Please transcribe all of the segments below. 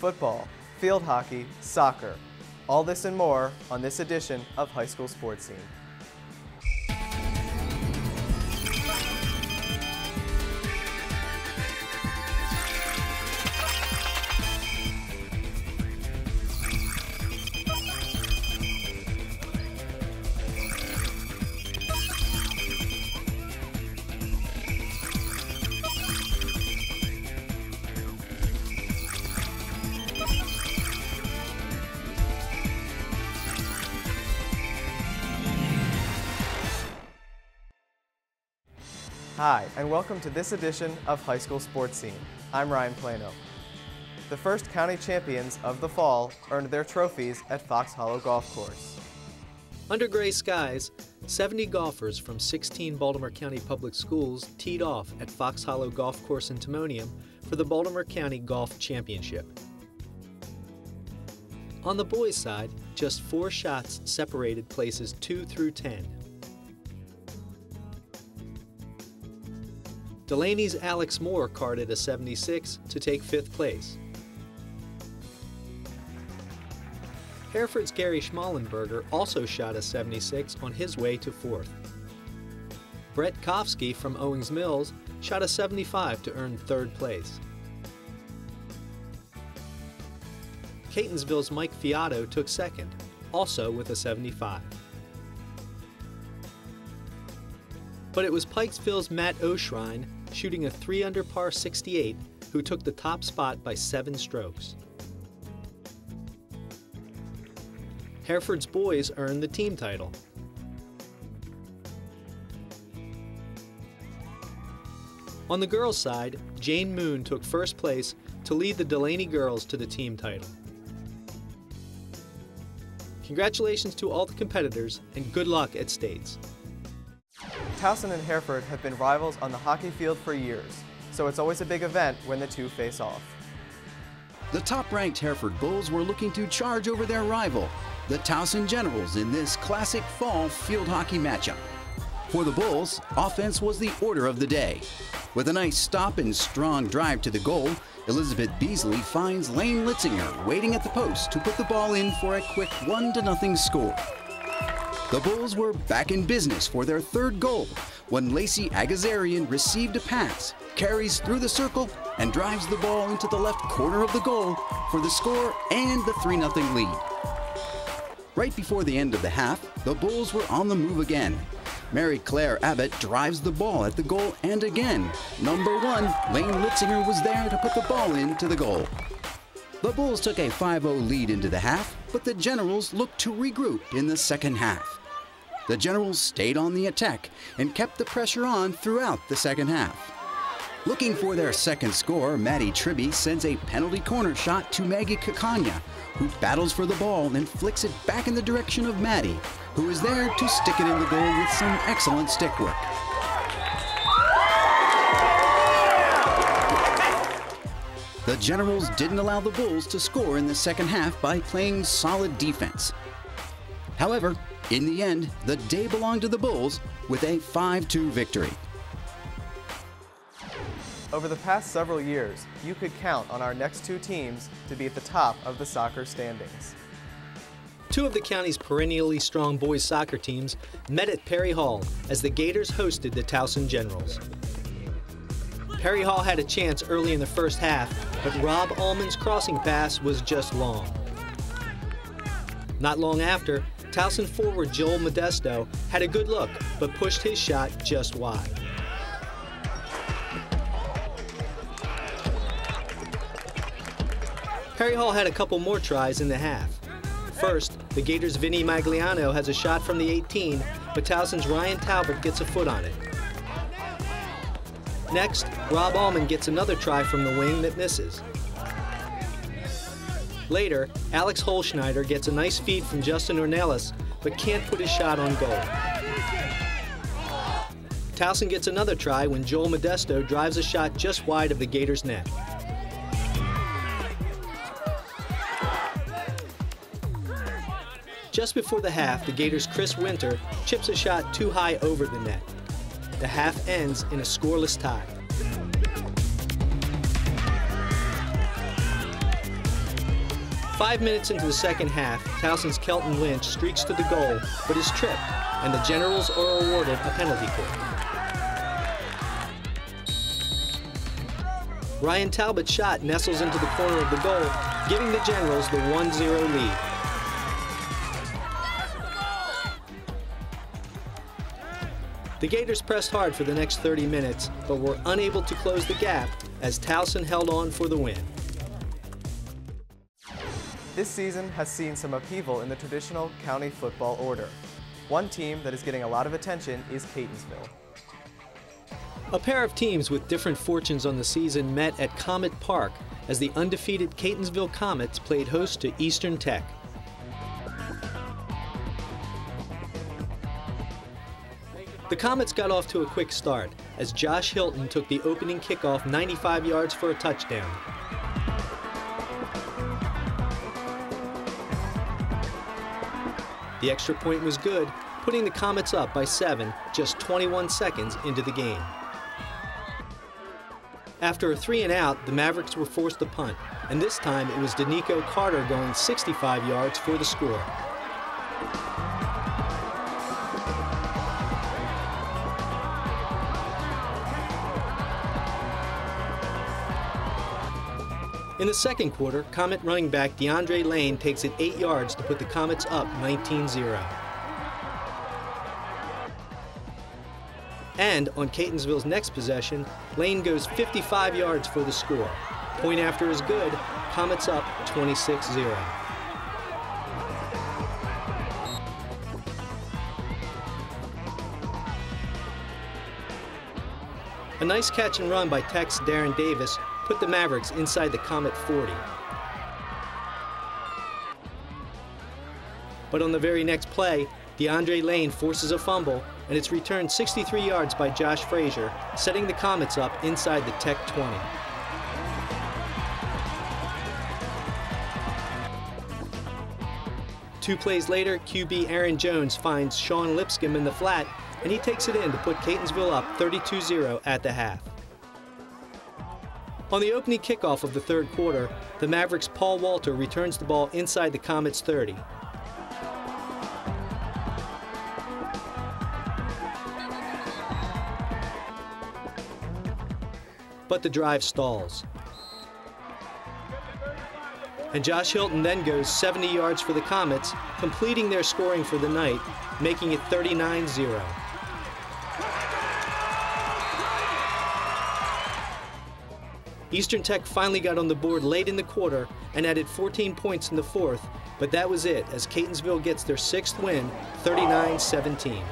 football, field hockey, soccer. All this and more on this edition of High School Sports Scene. Hi, and welcome to this edition of High School Sports Scene. I'm Ryan Plano. The first county champions of the fall earned their trophies at Fox Hollow Golf Course. Under gray skies, 70 golfers from 16 Baltimore County Public Schools teed off at Fox Hollow Golf Course in Timonium for the Baltimore County Golf Championship. On the boys' side, just 4 shots separated places 2 through 10. Delaney's Alex Moore carded a 76 to take 5th place. Hereford's Gary Schmallenberger also shot a 76 on his way to 4th. Brett Kofsky from Owings Mills shot a 75 to earn 3rd place. Catonsville's Mike Fiato took 2nd, also with a 75. But it was Pikesville's Matt Oshrine, shooting a 3-under par 68, who took the top spot by 7 strokes. Hereford's boys earned the team title. On the girls' side, Jane Moon took 1st place to lead the Delaney girls to the team title. Congratulations to all the competitors and good luck at states. Towson and Hereford have been rivals on the hockey field for years, so it's always a big event when the two face off. The top-ranked Hereford Bulls were looking to charge over their rival, the Towson Generals, in this classic fall field hockey matchup. For the Bulls, offense was the order of the day. With a nice stop and strong drive to the goal, Elizabeth Beasley finds Lane Litzinger waiting at the post to put the ball in for a quick 1-0 score. The Bulls were back in business for their 3rd goal when Lacey Agazarian received a pass, carries through the circle, and drives the ball into the left corner of the goal for the score and the 3-0 lead. Right before the end of the half, the Bulls were on the move again. Mary Claire Abbott drives the ball at the goal, and again, number 1, Lane Litzinger, was there to put the ball into the goal. The Bulls took a 5-0 lead into the half, but the Generals looked to regroup in the second half. The Generals stayed on the attack and kept the pressure on throughout the second half. Looking for their second score, Maddie Tribby sends a penalty corner shot to Maggie Kakanya, who battles for the ball and flicks it back in the direction of Maddie, who is there to stick it in the goal with some excellent stick work. The Generals didn't allow the Bulls to score in the second half by playing solid defense. However, in the end, the day belonged to the Bulls with a 5-2 victory. Over the past several years, you could count on our next 2 teams to be at the top of the soccer standings. 2 of the county's perennially strong boys soccer teams met at Perry Hall as the Gators hosted the Towson Generals. Perry Hall had a chance early in the first half, but Rob Allman's crossing pass was just long. Not long after, Towson forward Joel Modesto had a good look, but pushed his shot just wide. Perry Hall had a couple more tries in the half. First, the Gators' Vinny Magliano has a shot from the 18, but Towson's Ryan Talbot gets a foot on it. Next, Rob Allman gets another try from the wing that misses. Later, Alex Holschneider gets a nice feed from Justin Ornelas, but can't put his shot on goal. Towson gets another try when Joel Modesto drives a shot just wide of the Gators' net. Just before the half, the Gators' Chris Winter chips a shot too high over the net. The half ends in a scoreless tie. 5 minutes into the second half, Towson's Kelton Lynch streaks to the goal, but is tripped, and the Generals are awarded a penalty kick. Ryan Talbot's shot nestles into the corner of the goal, giving the Generals the 1-0 lead. The Gators pressed hard for the next 30 minutes, but were unable to close the gap as Towson held on for the win. This season has seen some upheaval in the traditional county football order. One team that is getting a lot of attention is Catonsville. A pair of teams with different fortunes on the season met at Comet Park as the undefeated Catonsville Comets played host to Eastern Tech. The Comets got off to a quick start as Josh Hilton took the opening kickoff 95 yards for a touchdown. The extra point was good, putting the Comets up by 7 just 21 seconds into the game. After a 3-and-out, the Mavericks were forced to punt, and this time it was Danico Carter going 65 yards for the score. In the second quarter, Comet running back DeAndre Lane takes it 8 yards to put the Comets up 19-0. And on Catonsville's next possession, Lane goes 55 yards for the score. Point after is good, Comets up 26-0. A nice catch and run by Tech's Darren Davis put the Mavericks inside the Comet 40. But on the very next play, DeAndre Lane forces a fumble, and it's returned 63 yards by Josh Frazier, setting the Comets up inside the Tech 20. Two plays later, QB Aaron Jones finds Sean Lipscomb in the flat, and he takes it in to put Catonsville up 32-0 at the half. On the opening kickoff of the third quarter, the Mavericks' Paul Walter returns the ball inside the Comets' 30. But the drive stalls. And Josh Hilton then goes 70 yards for the Comets, completing their scoring for the night, making it 39-0. Eastern Tech finally got on the board late in the quarter and added 14 points in the fourth, but that was it as Catonsville gets their 6th win, 39-17.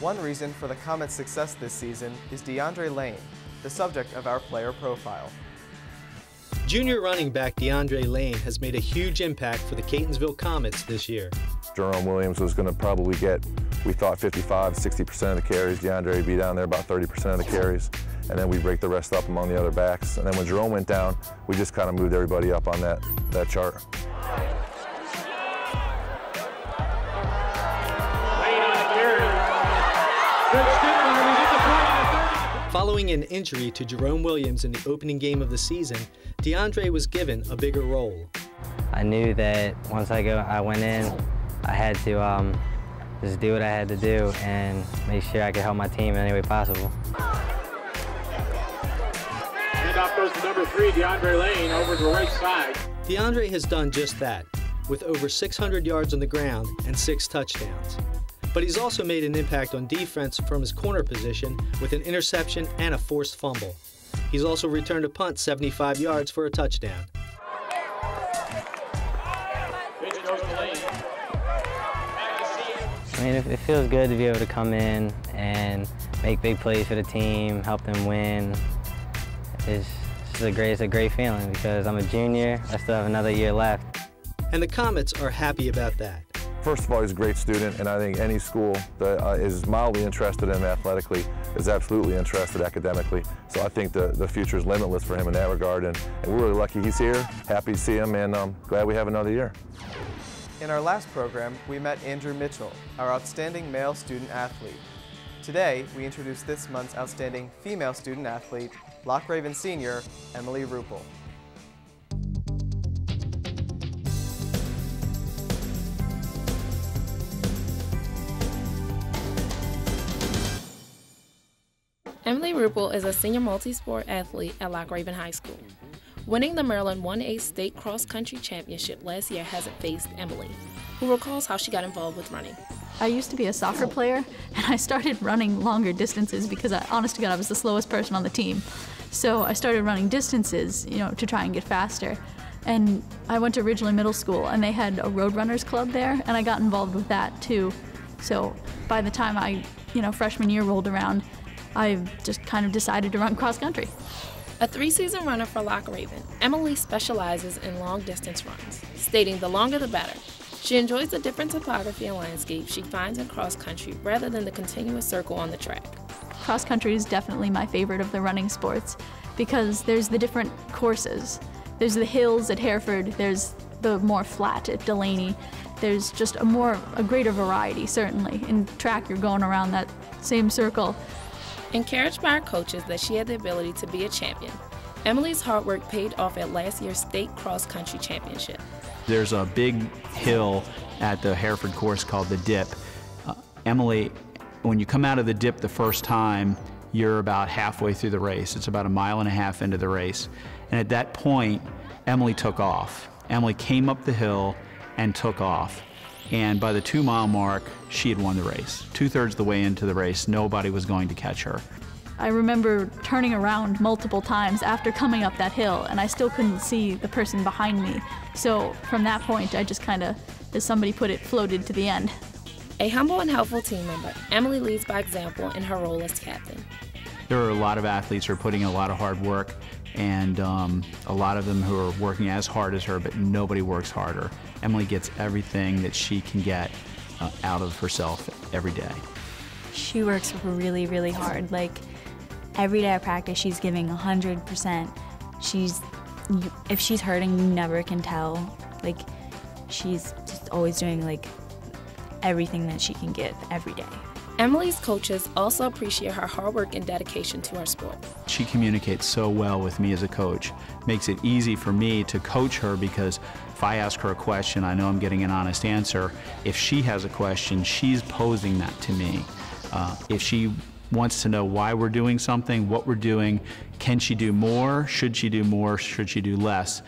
One reason for the Comets' success this season is DeAndre Lane, the subject of our player profile. Junior running back DeAndre Lane has made a huge impact for the Catonsville Comets this year. Jerome Williams was going to probably get, we thought, 55–60% of the carries. DeAndre would be down there about 30% of the carries, and then we break the rest up among the other backs. And then when Jerome went down, we just kind of moved everybody up on that chart. Following an injury to Jerome Williams in the opening game of the season, DeAndre was given a bigger role. I knew that once I went in, I had to just do what I had to do and make sure I could help my team in any way possible. Handoff goes to number 3, DeAndre Lane, over to the right side. DeAndre has done just that, with over 600 yards on the ground and 6 touchdowns. But he's also made an impact on defense from his corner position with an interception and a forced fumble. He's also returned a punt 75 yards for a touchdown. I mean, it feels good to be able to come in and make big plays for the team, help them win. It's a great feeling because I'm a junior. I still have another year left. And the Comets are happy about that. First of all, he's a great student, and I think any school that is mildly interested in him athletically is absolutely interested academically. So I think the future is limitless for him in that regard, and we're really lucky he's here, happy to see him, and glad we have another year. In our last program, we met Andrew Mitchell, our outstanding male student athlete. Today, we introduce this month's outstanding female student athlete, Loch Raven Senior, Emily Ruppel. Emily Ruppel is a senior multi-sport athlete at Loch Raven High School. Winning the Maryland 1A State Cross Country Championship last year hasn't fazed Emily, who recalls how she got involved with running. I used to be a soccer player, and I started running longer distances because, honest to God, I was the slowest person on the team. So I started running distances, to try and get faster. And I went to Ridgely Middle School, and they had a road runners club there, and I got involved with that too. So by the time freshman year rolled around, I just kind of decided to run cross country. A 3-season runner for Loch Raven, Emily specializes in long-distance runs, stating the longer the better. She enjoys the different topography and landscape she finds in cross country rather than the continuous circle on the track. Cross country is definitely my favorite of the running sports because there's the different courses. There's the hills at Hereford, there's the more flat at Delaney. There's just a greater variety, certainly. In track, you're going around that same circle. Encouraged by her coaches that she had the ability to be a champion, Emily's hard work paid off at last year's state cross-country championship. There's a big hill at the Hereford course called the Dip. Emily, when you come out of the Dip the first time, you're about halfway through the race. It's about 1.5 miles into the race. And at that point, Emily took off. Emily came up the hill and took off. And by the 2-mile mark, she had won the race. 2/3 the way into the race, nobody was going to catch her. I remember turning around multiple times after coming up that hill, and I still couldn't see the person behind me. So from that point, I just kind of, as somebody put it, floated to the end. A humble and helpful team member, Emily leads by example in her role as captain. There are a lot of athletes who are putting in a lot of hard work, and a lot of them who are working as hard as her, but nobody works harder. Emily gets everything that she can get out of herself every day. She works really, really hard. Like, every day at practice, she's giving 100%. If she's hurting, you never can tell. Like, she's just always doing, everything that she can give every day. Emily's coaches also appreciate her hard work and dedication to her sport. She communicates so well with me as a coach. Makes it easy for me to coach her because if I ask her a question, I know I'm getting an honest answer. If she has a question, she's posing that to me. If she wants to know why we're doing something, what we're doing, can she do more, should she do more, should she do less,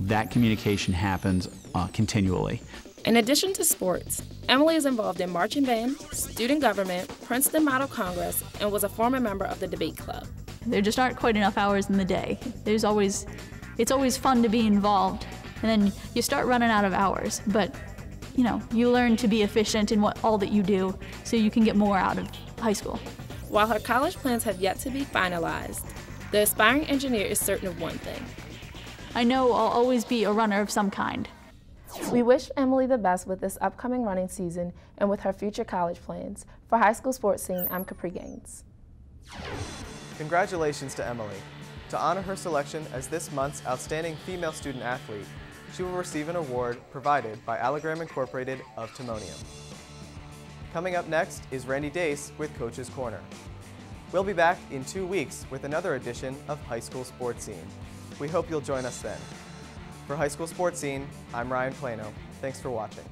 that communication happens continually. In addition to sports, Emily is involved in marching band, student government, Princeton Model Congress, and was a former member of the debate club. There just aren't quite enough hours in the day. It's always fun to be involved, and then you start running out of hours, but you learn to be efficient in all that you do so you can get more out of high school. While her college plans have yet to be finalized, the aspiring engineer is certain of one thing. I know I'll always be a runner of some kind. We wish Emily the best with this upcoming running season and with her future college plans. For High School Sports Scene, I'm Capri Gaines. Congratulations to Emily. To honor her selection as this month's Outstanding Female Student Athlete, she will receive an award provided by Allogram Incorporated of Timonium. Coming up next is Randy Dace with Coach's Corner. We'll be back in 2 weeks with another edition of High School Sports Scene. We hope you'll join us then. For High School Sports Scene, I'm Ryan Plano. Thanks for watching.